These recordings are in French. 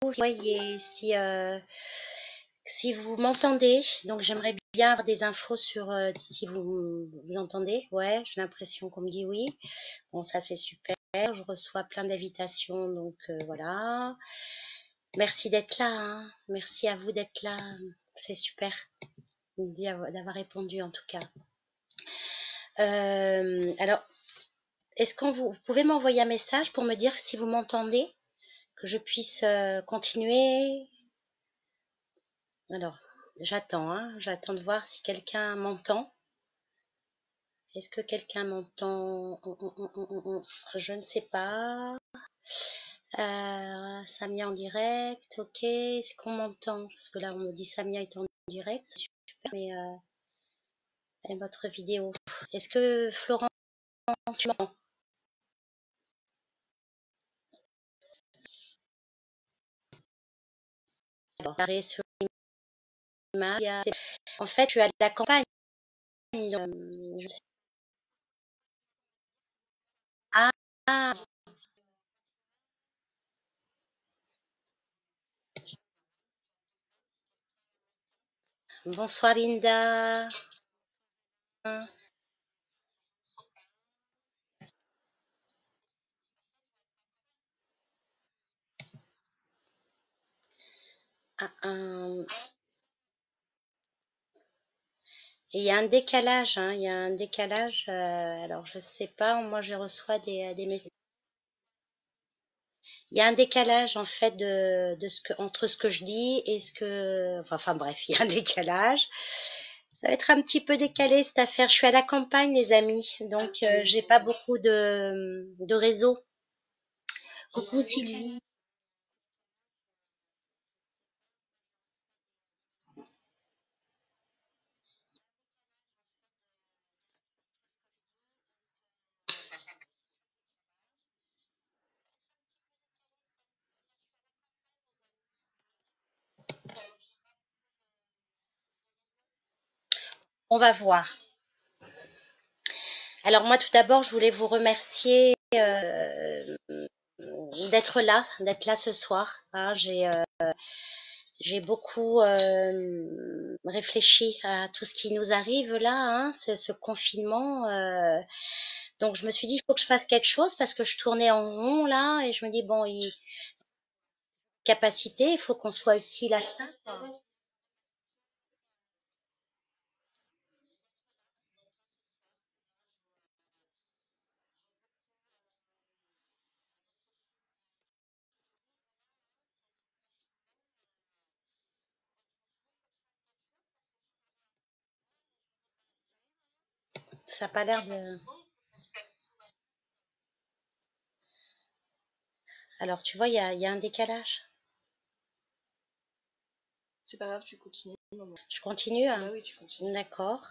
voyez, si vous m'entendez. Donc j'aimerais bien avoir des infos sur si vous entendez. Ouais, j'ai l'impression qu'on me dit oui. Bon, ça c'est super. Je reçois plein d'invitations, donc voilà. Merci d'être là, hein. Merci à vous d'être là. C'est super d'avoir répondu en tout cas. Alors, est-ce que vous pouvez m'envoyer un message pour me dire si vous m'entendez, que je puisse continuer? Alors, j'attends, hein, j'attends de voir si quelqu'un m'entend. Est-ce que quelqu'un m'entend? Je ne sais pas. Samia en direct, ok. Est-ce qu'on m'entend? Parce que là, on me dit Samia est en direct, c'est super, mais et votre vidéo. Est-ce que Florence, tu m'entends? Alors, sur l'image, en fait, je suis à la campagne. Je sais. Ah, bonsoir Linda. Ah, et il y a un décalage, hein, il y a un décalage. Alors, je sais pas, moi, je reçois des messages. Il y a un décalage, en fait, entre ce que je dis et ce que. Enfin, bref, il y a un décalage. Ça va être un petit peu décalé cette affaire. Je suis à la campagne, les amis, donc j'ai pas beaucoup de réseau. Coucou Sylvie. On va voir. Alors moi, tout d'abord, je voulais vous remercier d'être là ce soir, hein. J'ai beaucoup réfléchi à tout ce qui nous arrive là, hein, ce confinement. Donc je me suis dit, il faut que je fasse quelque chose parce que je tournais en rond là et je me dis, bon, capacité, il faut qu'on soit utile à ça. Ça n'a pas l'air de... Alors tu vois, il y a un décalage. C'est pas grave, tu continues. Je continue, hein? Bah oui, tu continues. D'accord.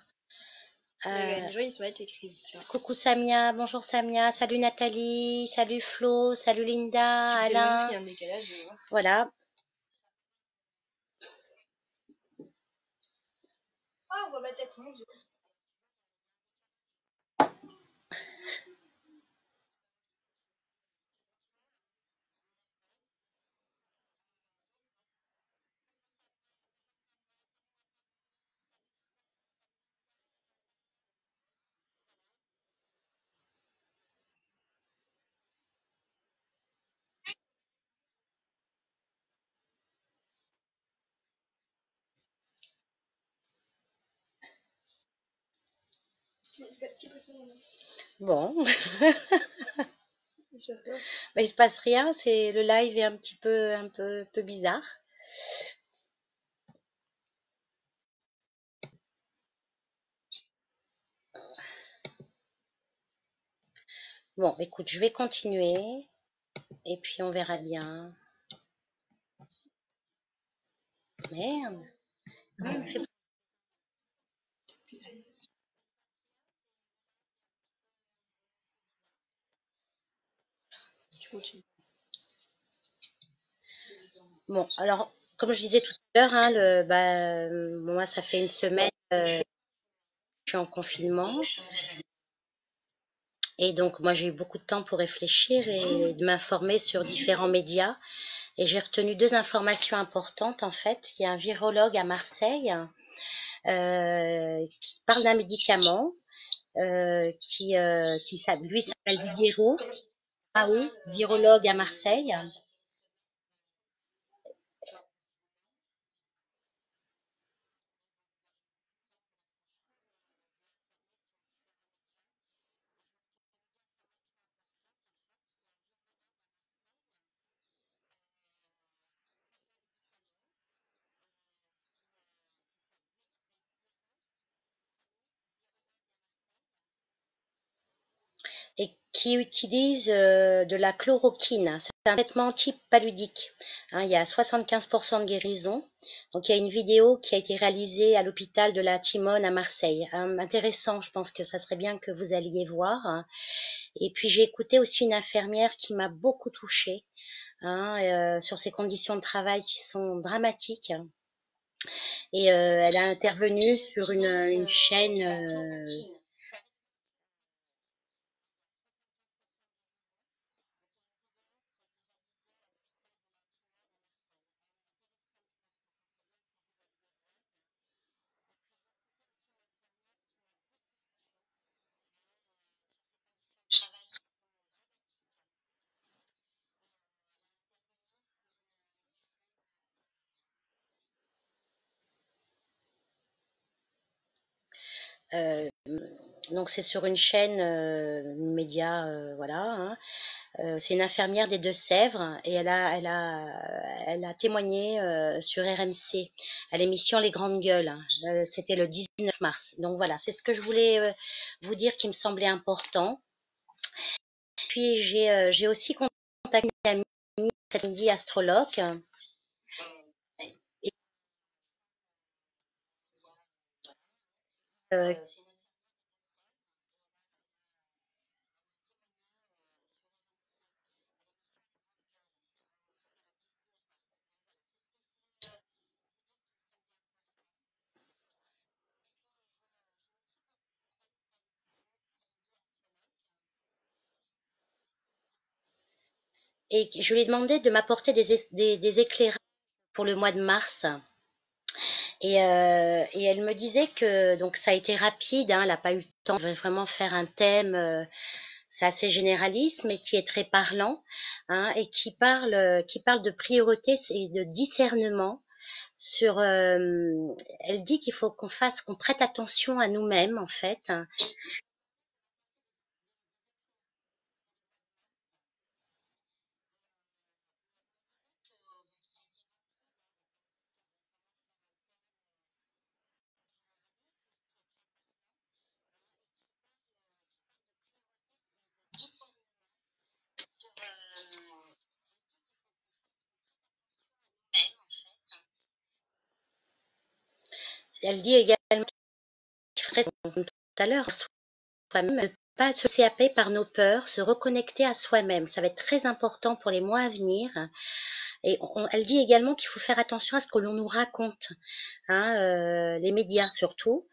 Les gens, ils sont là, t'écrivent. Coucou Samia, bonjour Samia, salut Nathalie, salut Flo, salut Linda, Tu peux juste qu'il y Alain. a un décalage. Voilà. Ah, on voit ma tête, mon Dieu. Bon, Il se passe quoi? bah, il se passe rien, c'est le live est un petit peu, peu bizarre. Bon, écoute, je vais continuer et puis on verra bien. Merde. Comment on fait? Tu continues. Bon, alors, comme je disais tout à l'heure, hein, moi, ça fait une semaine que je suis en confinement. Et donc, moi, j'ai eu beaucoup de temps pour réfléchir et de m'informer sur différents médias. Et j'ai retenu deux informations importantes en fait. Il y a un virologue à Marseille qui parle d'un médicament lui s'appelle Didier Roux. Ah oui, virologue à Marseille. Et qui utilise de la chloroquine. C'est un traitement antipaludique. Hein, il y a 75% de guérison. Donc il y a une vidéo qui a été réalisée à l'hôpital de la Timone à Marseille. Intéressant, je pense que ça serait bien que vous alliez voir. Et puis j'ai écouté aussi une infirmière qui m'a beaucoup touchée sur ses conditions de travail qui sont dramatiques. Et elle a intervenu sur une chaîne. Euh, donc c'est sur une chaîne média, voilà. C'est une infirmière des Deux-Sèvres et elle a témoigné sur RMC à l'émission Les Grandes Gueules. C'était le 19 mars. Donc voilà, c'est ce que je voulais vous dire qui me semblait important. Puis j'ai aussi contacté une amie cet midi astrologue. Et, euh, et je lui ai demandé de m'apporter des éclairages pour le mois de mars. Et elle me disait que donc ça a été rapide, hein, elle n'a pas eu le temps de vraiment faire un thème, c'est assez généraliste, mais qui est très parlant, hein, et qui parle de priorité et de discernement sur. Elle dit qu'il faut qu'on prête attention à nous-mêmes en fait. Elle dit également qu'il ferait comme tout à l'heure soi-même, ne pas se laisser happer par nos peurs, se reconnecter à soi-même. Ça va être très important pour les mois à venir. Et elle dit également qu'il faut faire attention à ce que l'on nous raconte, hein, les médias surtout.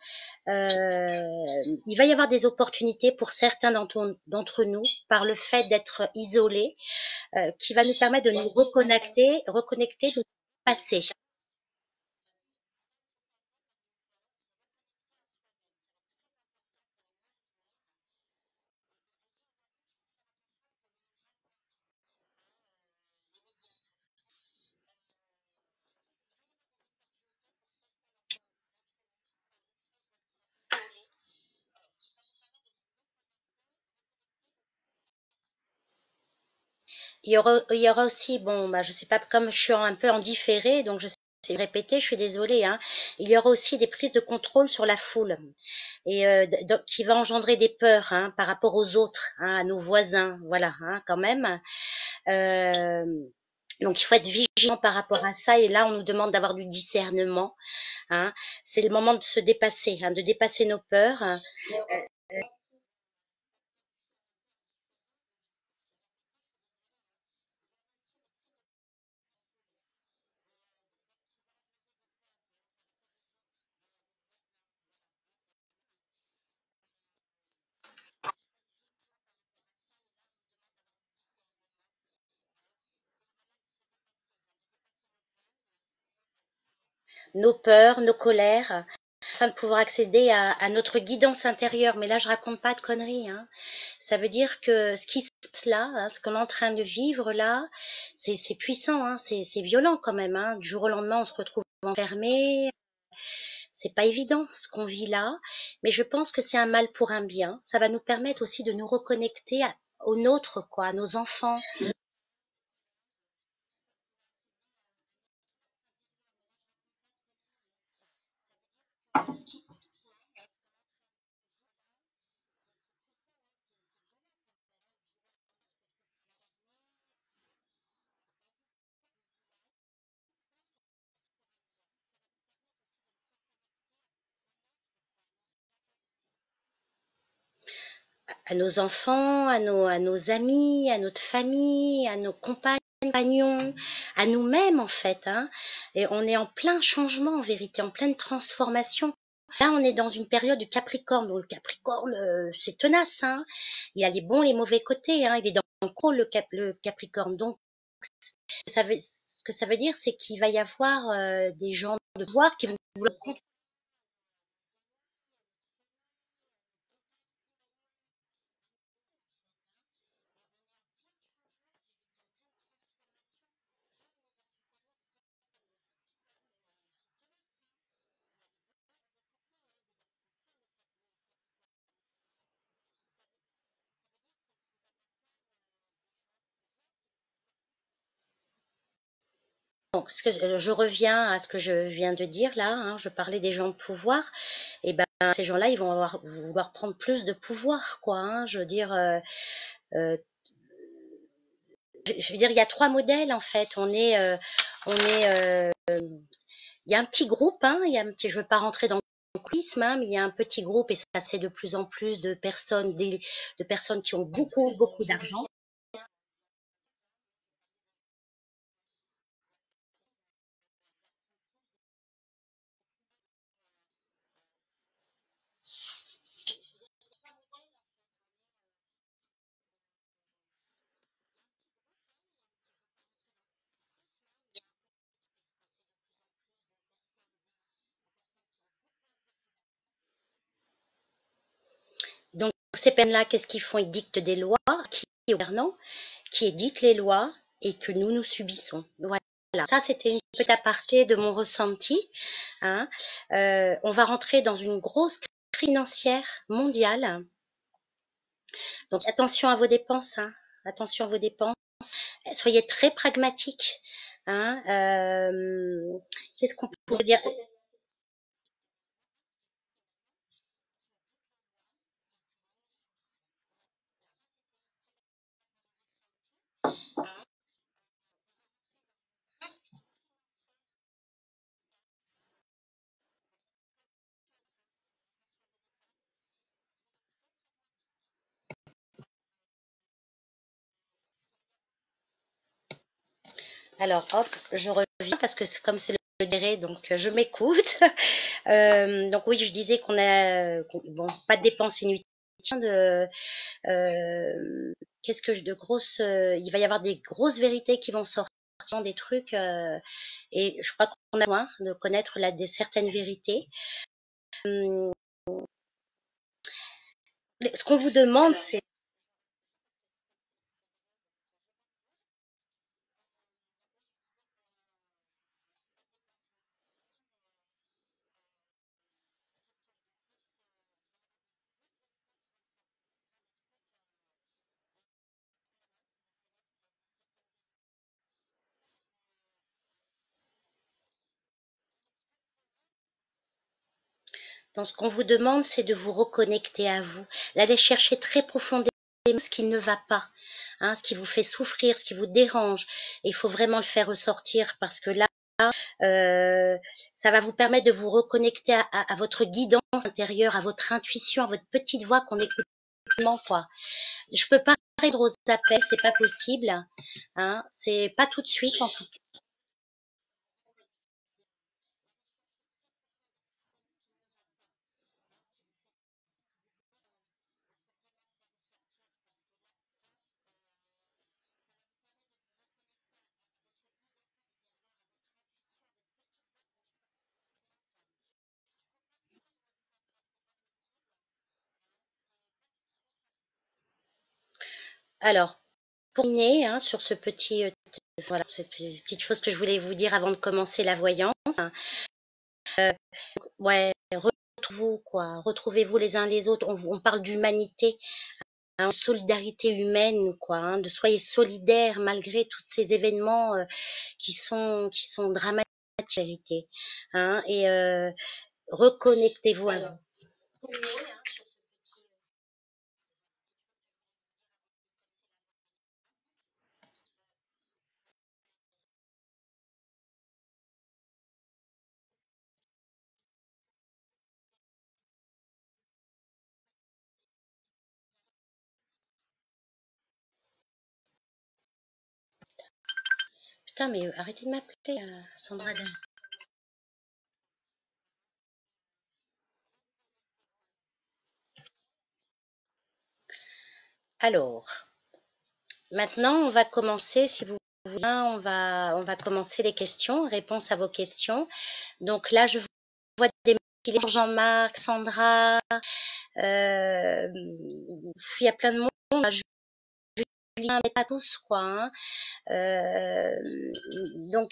Il va y avoir des opportunités pour certains d'entre nous par le fait d'être isolés, qui va nous permettre de nous reconnecter de notre passé. Il y aura aussi, bon, bah, je sais pas, comme je suis un peu en différé, donc je sais répéter, je suis désolée, hein. Il y aura aussi des prises de contrôle sur la foule et qui va engendrer des peurs, hein, par rapport aux autres, hein, à nos voisins, voilà, hein, quand même. Euh, donc il faut être vigilant par rapport à ça et là on nous demande d'avoir du discernement, hein. C'est le moment de se dépasser, hein, de dépasser nos peurs, hein. nos peurs, nos colères, afin de pouvoir accéder à notre guidance intérieure. Mais là, je raconte pas de conneries, hein. Ça veut dire que ce qui se passe là, hein, ce qu'on est en train de vivre là, c'est puissant, hein, c'est violent quand même, hein. Du jour au lendemain, on se retrouve enfermé. C'est pas évident ce qu'on vit là, mais je pense que c'est un mal pour un bien. Ça va nous permettre aussi de nous reconnecter aux nôtres, quoi, à nos enfants, à nos amis, à notre famille, à nos compagnons, à nous-mêmes en fait, hein. Et on est en plein changement en vérité, en pleine transformation. Là, on est dans une période du Capricorne. Donc, le Capricorne, c'est tenace, hein. Il y a les bons, les mauvais côtés, hein. Il est dans le contrôle, le Capricorne. Donc, ce que ça veut dire, c'est qu'il va y avoir des gens de pouvoir qui vont vouloir. Donc, je reviens à ce que je viens de dire là, hein. Je parlais des gens de pouvoir. Et ben, ces gens-là, ils vont vouloir prendre plus de pouvoir, quoi, hein. Je veux dire, euh, je veux dire, il y a trois modèles en fait. On est, il y a un petit groupe, hein. Il y a un petit, je veux pas rentrer dans le coulisme, hein, mais il y a un petit groupe et ça c'est de plus en plus de personnes, de personnes qui ont beaucoup d'argent. Donc ces personnes-là, qu'est-ce qu'ils font? Ils dictent des lois qui est gouvernant, qui édite les lois et que nous subissons. Voilà. Ça, c'était une petite aparté de mon ressenti, hein. On va rentrer dans une grosse crise financière mondiale. Donc attention à vos dépenses, hein. Attention à vos dépenses. Soyez très pragmatiques, hein. Qu'est-ce qu'on pourrait dire? Alors, hop, je reviens parce que comme c'est le direct, donc je m'écoute. Donc oui, je disais bon, pas de dépenses inutiles, de qu'est-ce que je de grosses, il va y avoir des grosses vérités qui vont sortir, des trucs, et je crois qu'on a besoin de connaître des certaines vérités. Hum, Ce qu'on vous demande, c'est dans ce qu'on vous demande, c'est de vous reconnecter à vous, d'aller chercher très profondément ce qui ne va pas, hein, ce qui vous fait souffrir, ce qui vous dérange. Et il faut vraiment le faire ressortir parce que là, euh, ça va vous permettre de vous reconnecter à votre guidance intérieure, à votre intuition, à votre petite voix qu'on écoute vraiment, quoi. Je peux pas répondre aux appels, c'est pas possible, hein, c'est pas tout de suite en tout cas. Alors, pour terminer hein, sur ce petit, voilà, cette petite chose que je voulais vous dire avant de commencer la voyance. Ouais, retrouvez-vous quoi, retrouvez-vous les uns les autres. On parle d'humanité, hein, solidarité humaine quoi, hein, de soyez solidaires malgré tous ces événements qui sont dramatiques, en vérité, hein, et reconnectez-vous à vous. Putain, mais arrêtez de m'appeler, Sandra. Alors, maintenant, on va commencer, si vous voulez, on va commencer les questions, réponse à vos questions. Donc là, je vois des mails, Jean-Marc, Sandra, il y a plein de monde, Julien, mais pas tous, quoi. Hein. Donc,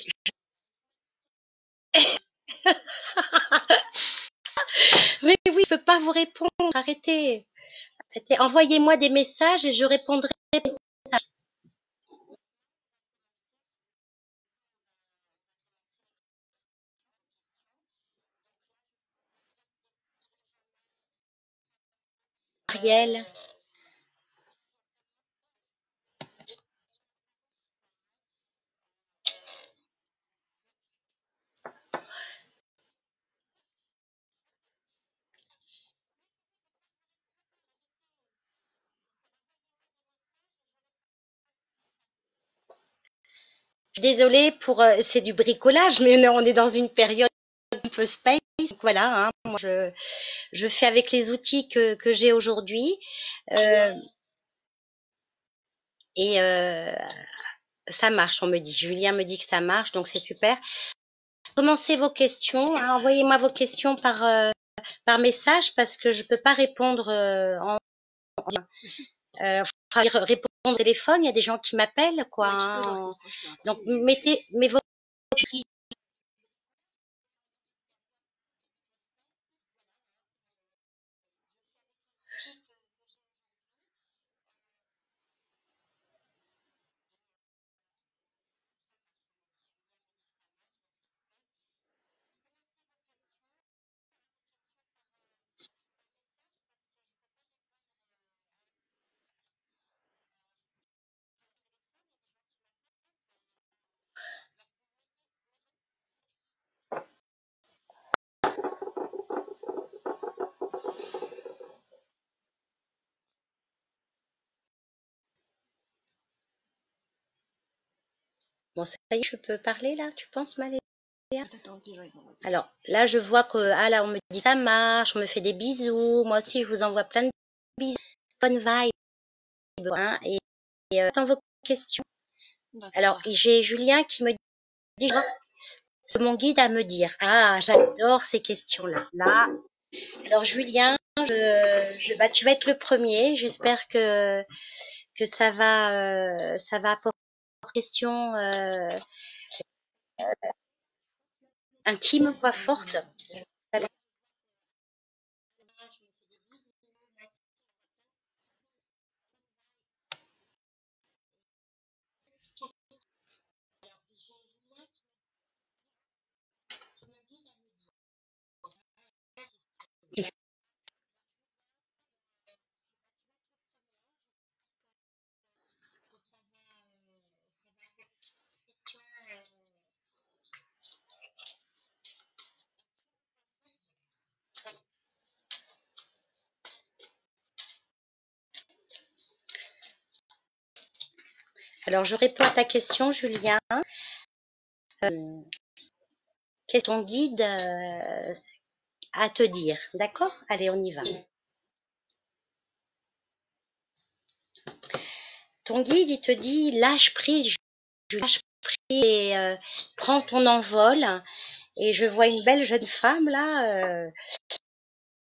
mais oui, je peux pas vous répondre, arrêtez. Envoyez-moi des messages et je répondrai. Ariel. Désolée pour, c'est du bricolage, mais on est dans une période un peu space. Donc voilà, hein, moi je fais avec les outils que j'ai aujourd'hui. Et ça marche, on me dit. Julien me dit que ça marche, donc c'est super. Commencez vos questions, hein, envoyez-moi vos questions par message parce que je peux pas répondre en répondre au téléphone, il y a des gens qui m'appellent quoi. Hein, donc mettez vos Bon, ça y est, je peux parler là, tu penses, Maléa? Alors, là, je vois que, ah là, on me dit ça marche, on me fait des bisous. Moi aussi, je vous envoie plein de bisous. Bonne vibe, hein, et attends vos questions. Alors, j'ai Julien qui me dit, c'est mon guide à me dire. Ah, j'adore ces questions-là. Là, alors Julien, bah, tu vas être le premier. J'espère que ça va apporter une question intime, quoi, forte. Alors, je réponds à ta question, Julien. Qu'est-ce ton guide à te dire? D'accord? Allez, on y va. Ton guide, il te dit lâche prise, lâche prise et prends ton envol. Et je vois une belle jeune femme là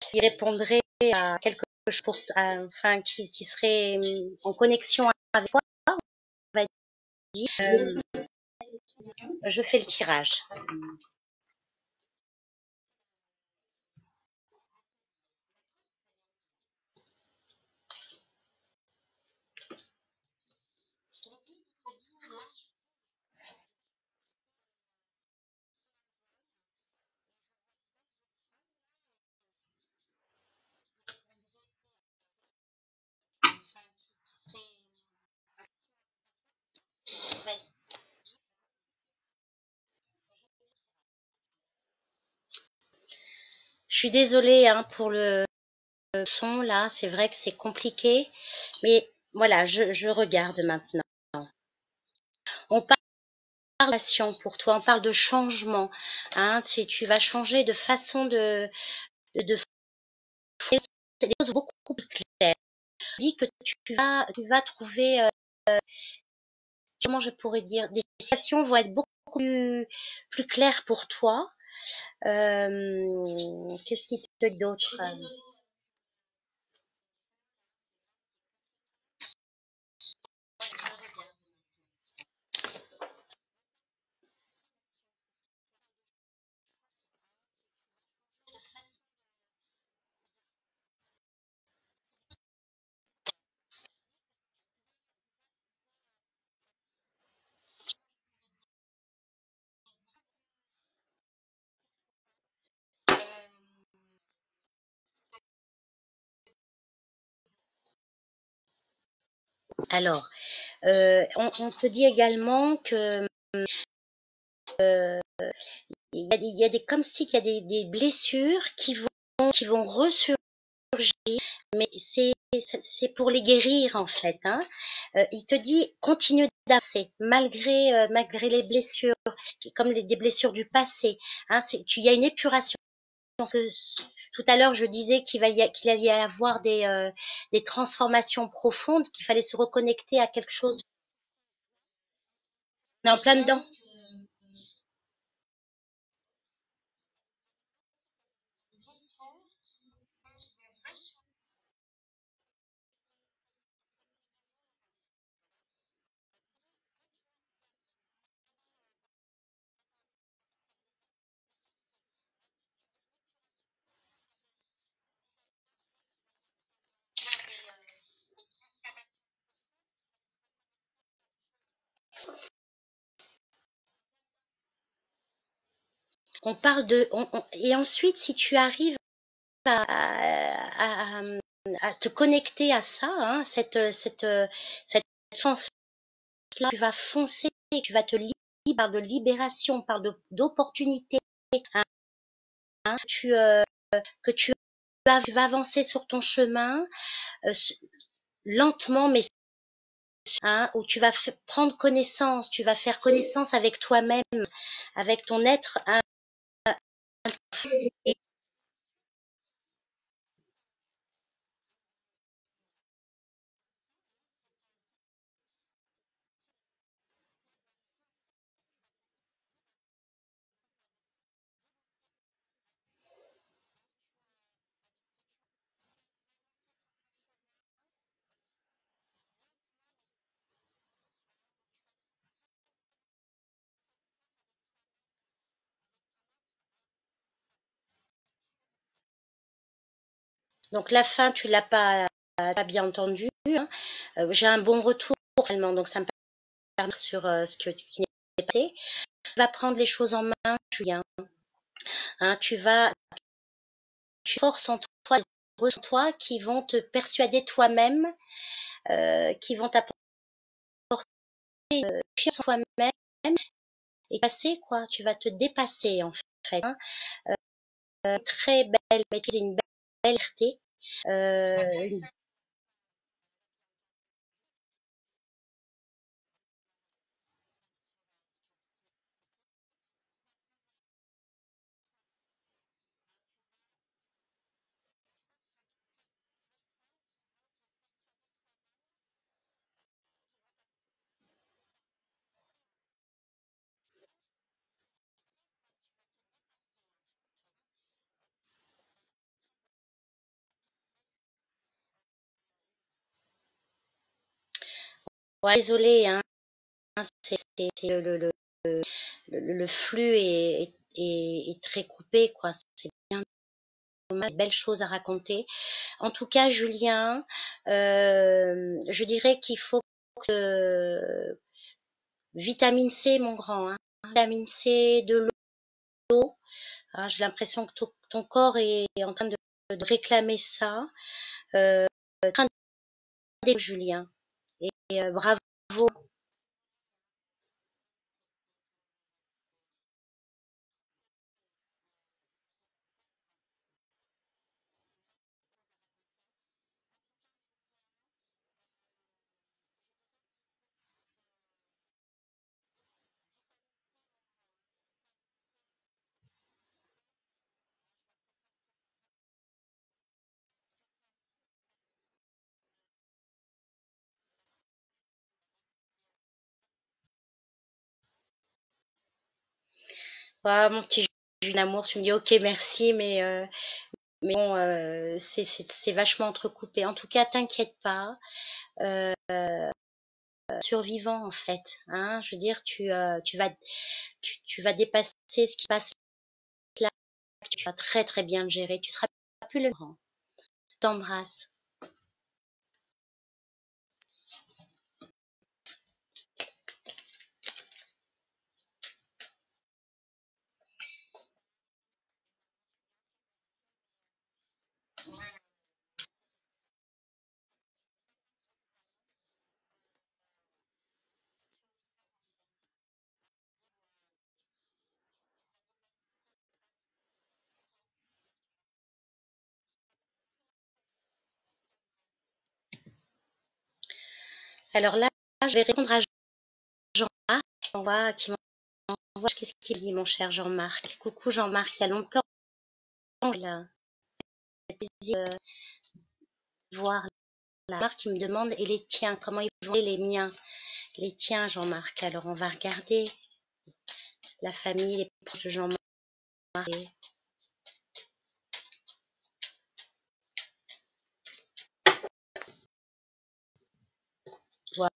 qui répondrait à quelque chose, enfin qui serait en connexion avec toi, on va dire, je fais le tirage. Je suis désolée hein, pour le son là, c'est vrai que c'est compliqué, mais voilà, je regarde maintenant. On parle de relation pour toi, on parle de changement. Hein, si tu vas changer de façon de faire des choses beaucoup plus claires. Dis que tu vas trouver, comment je pourrais dire, des situations vont être beaucoup plus claires pour toi. Qu'est-ce qui te dit d'autre? Alors, on te dit également que il y a des comme si qu'il y a des blessures qui vont ressurgir, mais c'est pour les guérir en fait. Hein. Il te dit continue d'avancer malgré les blessures, comme des blessures du passé. Hein, il y a une épuration. Que, tout à l'heure, je disais qu'il allait y avoir des transformations profondes, qu'il fallait se reconnecter à quelque chose. On est en plein dedans. On parle et ensuite, si tu arrives à, à te connecter à ça, hein, cette force-là, tu vas foncer, tu vas te libérer, on parle de libération, on parle d'opportunité, hein, que tu vas avancer sur ton chemin euh, lentement, mais hein, où tu vas prendre connaissance, tu vas faire connaissance avec toi-même, avec ton être. Hein, et donc la fin, tu l'as pas bien entendu. Hein. J'ai un bon retour finalement, donc ça me permet sur ce qui n'est pas passé. Tu vas prendre les choses en main, Julien. Hein, tu forces en toi, en toi qui vont te persuader toi-même, qui vont t'apporter confiance en toi-même et passer quoi. Tu vas te dépasser en fait. Hein. Très belle, maîtriser une belle clarté. Euh, Ouais, désolée, hein, c'est le flux est très coupé, quoi. C'est bien dommage, belle chose à raconter. En tout cas, Julien, je dirais qu'il faut que vitamine C, mon grand, hein, vitamine C, de l'eau. Hein, j'ai l'impression que ton corps est en train de réclamer ça. Train de Julien. Et bravo. Ouais, mon petit Julien amour, tu me dis ok, merci, mais bon, c'est vachement entrecoupé. En tout cas, t'inquiète pas. Euh, Survivant en fait, hein, je veux dire, tu vas dépasser ce qui passe là, tu vas très très bien le gérer, tu seras plus le grand. Je t'embrasse. Alors là, je vais répondre à Jean-Marc, qui m'envoie qu'est-ce qu'il dit, mon cher Jean-Marc. Coucou Jean-Marc, il y a longtemps, il a plaisir de voir là. Jean-Marc qui me demande, et les tiens, comment ils vont les miens, les tiens Jean-Marc. Alors on va regarder la famille, les proches de Jean-Marc. Voilà.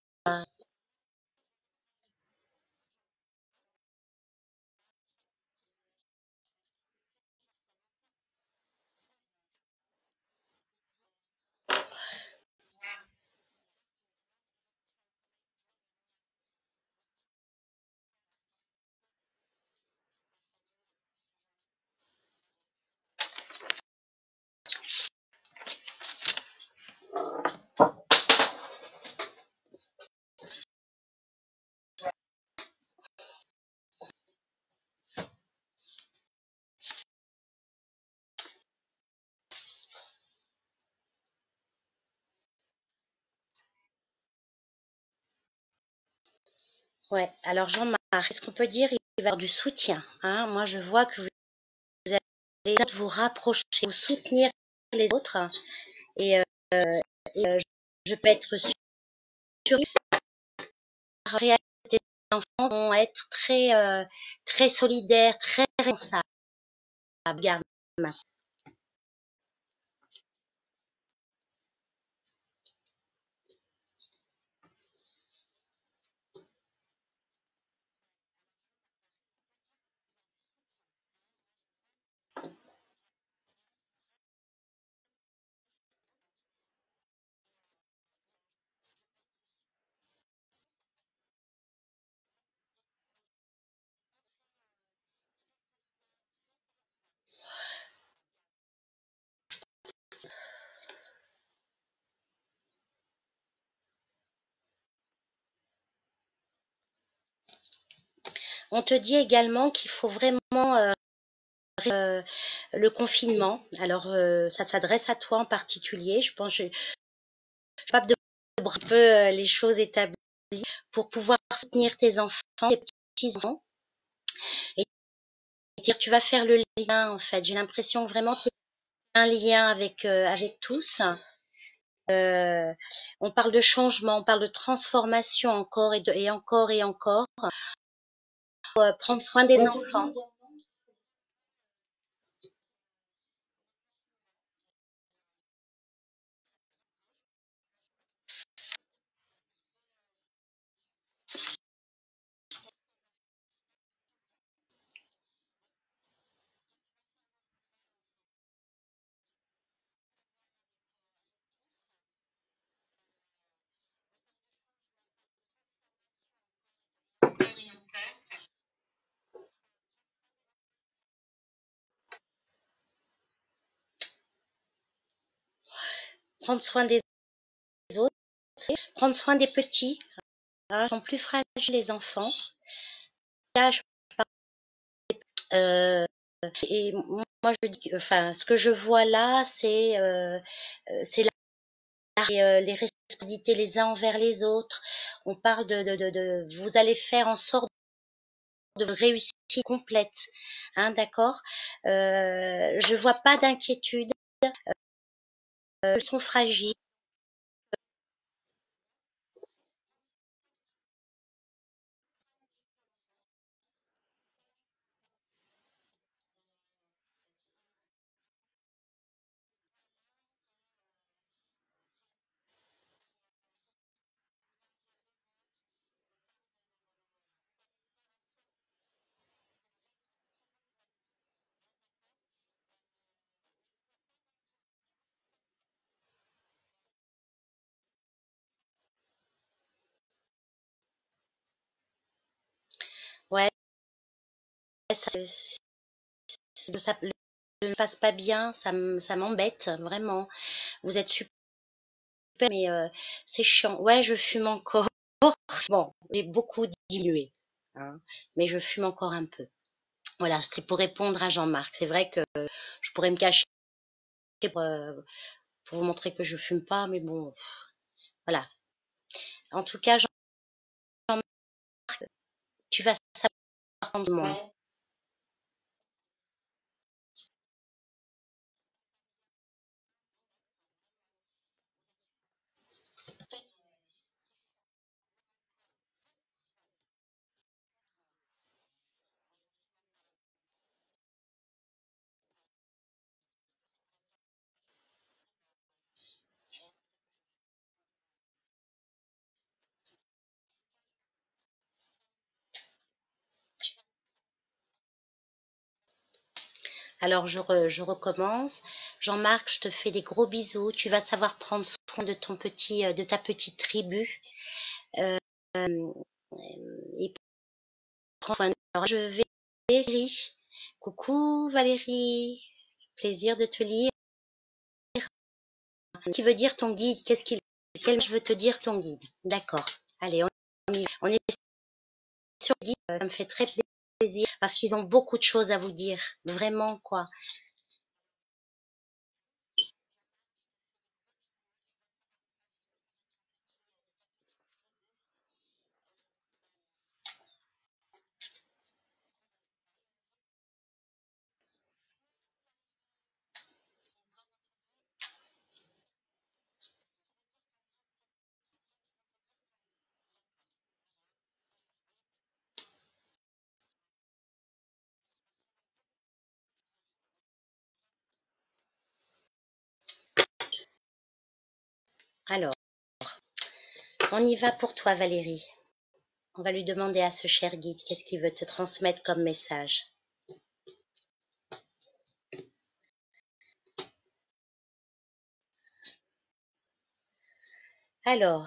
Ouais, alors Jean-Marc, est-ce qu'on peut dire il va y avoir du soutien, hein? Moi, je vois que vous allez vous rapprocher, vous soutenir les autres. Et, je peux être sûre que tes enfants vont être très solidaires, très responsables. Regarde, on te dit également qu'il faut vraiment le confinement. Alors, ça s'adresse à toi en particulier. Je pense que je suis capable de un peu les choses établies pour pouvoir soutenir tes enfants, tes petits-enfants. Et dire, tu vas faire le lien, en fait. J'ai l'impression vraiment qu'il y a un lien avec tous. Euh, on parle de changement, on parle de transformation encore et encore et encore. Prendre soin des enfants. prendre soin des autres, prendre soin des petits. Hein, ils sont plus fragiles les enfants. Là, et moi je dis, enfin, ce que je vois là, c'est les responsabilités les uns envers les autres. On parle vous allez faire en sorte de réussite complète, hein, d'accord. Je vois pas d'inquiétude. Ils sont fragiles. Ouais, ça ne passe pas bien, ça m'embête vraiment. Vous êtes super, mais c'est chiant. Ouais, je fume encore. Bon, j'ai beaucoup dilué, hein, mais je fume encore un peu. Voilà, c'est pour répondre à Jean-Marc. C'est vrai que je pourrais me cacher pour vous montrer que je fume pas, mais bon, voilà. En tout cas, Jean-Marc, tu vas savoir prendre le monde. Ouais. Alors, je recommence. Jean-Marc, je te fais des gros bisous. Tu vas savoir prendre soin de de ta petite tribu. Euh, et prends soin de toi. Je vais, Valérie. Coucou Valérie. Plaisir de te lire. Qui veut dire ton guide? Quel je veux te dire ton guide? D'accord. Allez, on est sur le guide. Ça me fait très plaisir parce qu'ils ont beaucoup de choses à vous dire. Vraiment, quoi. Alors, on y va pour toi, Valérie. On va lui demander à ce cher guide qu'est-ce qu'il veut te transmettre comme message. Alors,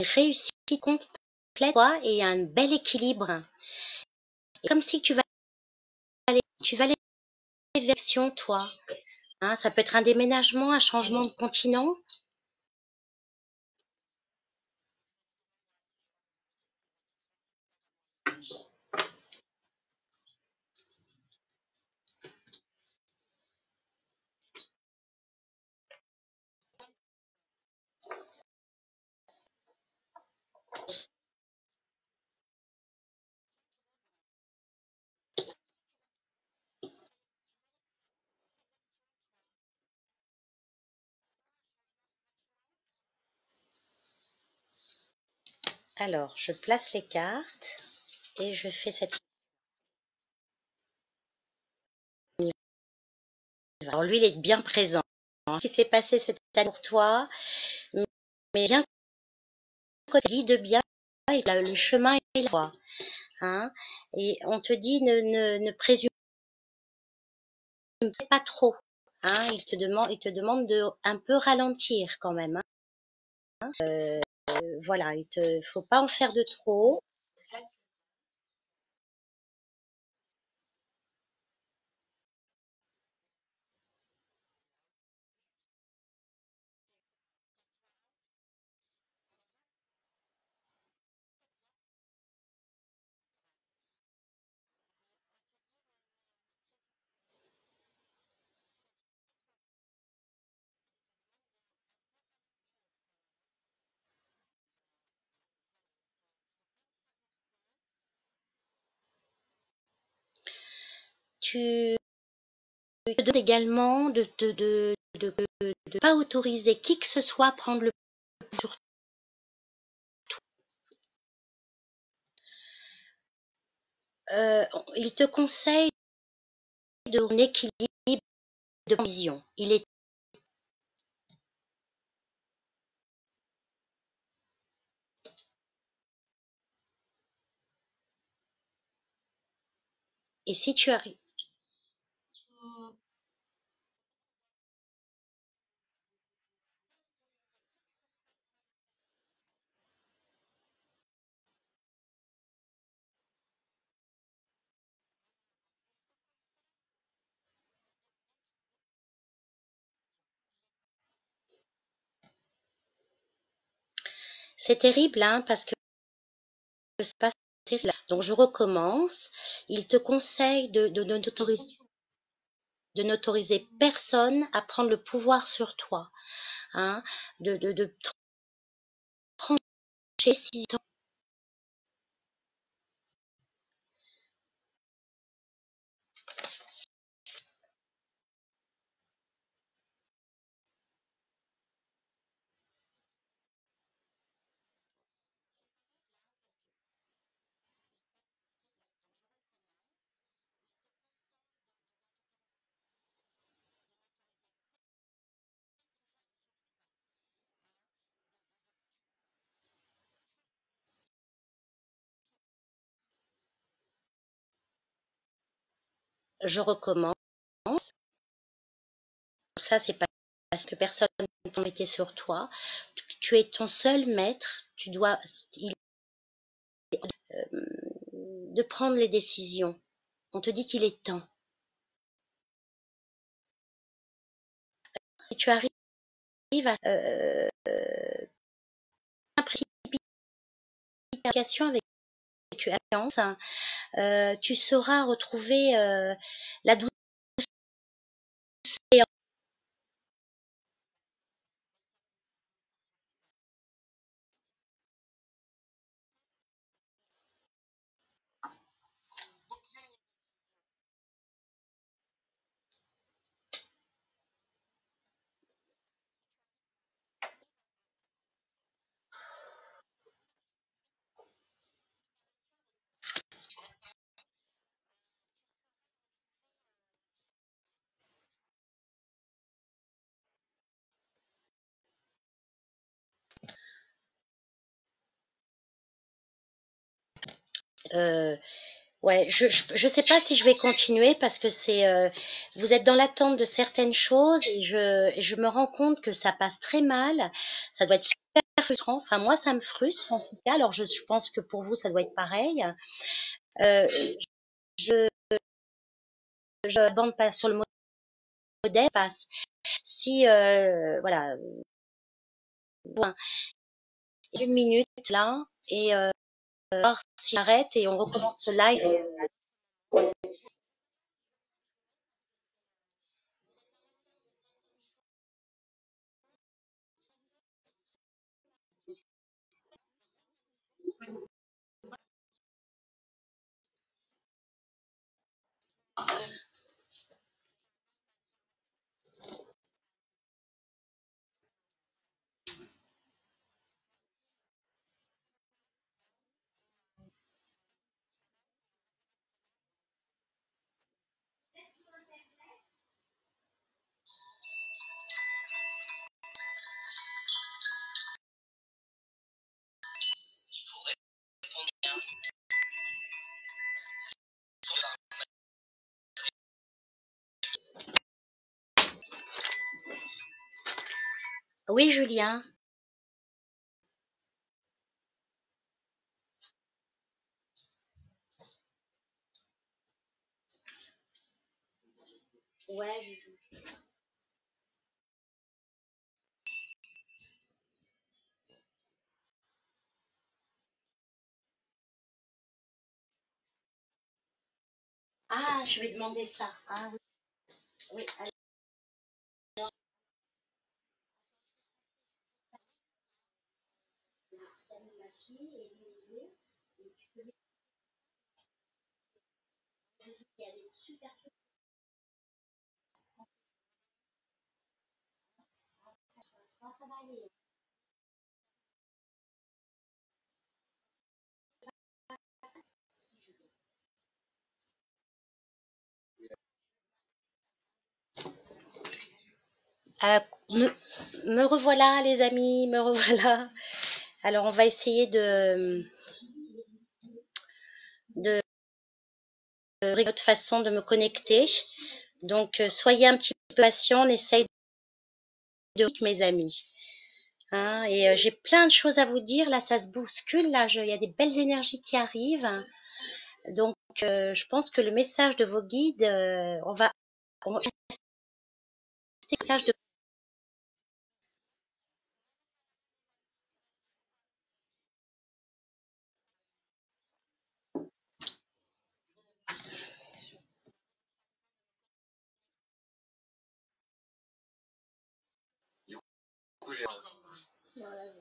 réussite complète toi, et un bel équilibre. Et comme si tu vas aller vers l'action, toi. Hein, ça peut être un déménagement, un changement de continent. Alors, je place les cartes et je fais cette. Alors lui, il est bien présent. Ce qui s'est passé cette année pour toi, mais bien guide bien, et le chemin est là. Hein, et on te dit ne présume pas trop. Hein, il te demande de un peu ralentir quand même. Hein. Voilà, faut pas en faire de trop. tu te donnes également de ne pas autoriser qui que ce soit à prendre le pouvoir sur toi. Il te conseille de un équilibre de vision. Et si tu arrives, c'est terrible, hein, parce que c'est pas terrible. Donc je recommence. Il te conseille de n'autoriser personne à prendre le pouvoir sur toi, hein, de prendre des décisions. Je recommence. Ça, c'est pas parce que personne ne peut mettre sur toi. Tu es ton seul maître. Tu dois de prendre les décisions. On te dit qu'il est temps. Si tu arrives à précipitation avec confiance, tu sauras retrouver la douceur. Ouais, je sais pas si je vais continuer parce que vous êtes dans l'attente de certaines choses et je me rends compte que ça passe très mal. Ça doit être super frustrant. Enfin, moi, ça me frustre en tout cas. Alors, je pense que pour vous, ça doit être pareil. Euh, je, je bande pas sur le modèle. Passe. Si, voilà, une minute là et voir s'il arrête et on recommence le live. Oui, Julien. Ouais, ah, je vais demander ça. Ah oui, oui. Euh, me, me revoilà les amis, me revoilà. Alors on va essayer de une autre façon de me connecter. Donc soyez un petit peu patients, on essaye de mes amis. Hein, et j'ai plein de choses à vous dire. Là, ça se bouscule. Là, il y a des belles énergies qui arrivent. Donc, je pense que le message de vos guides, on message de Voilà.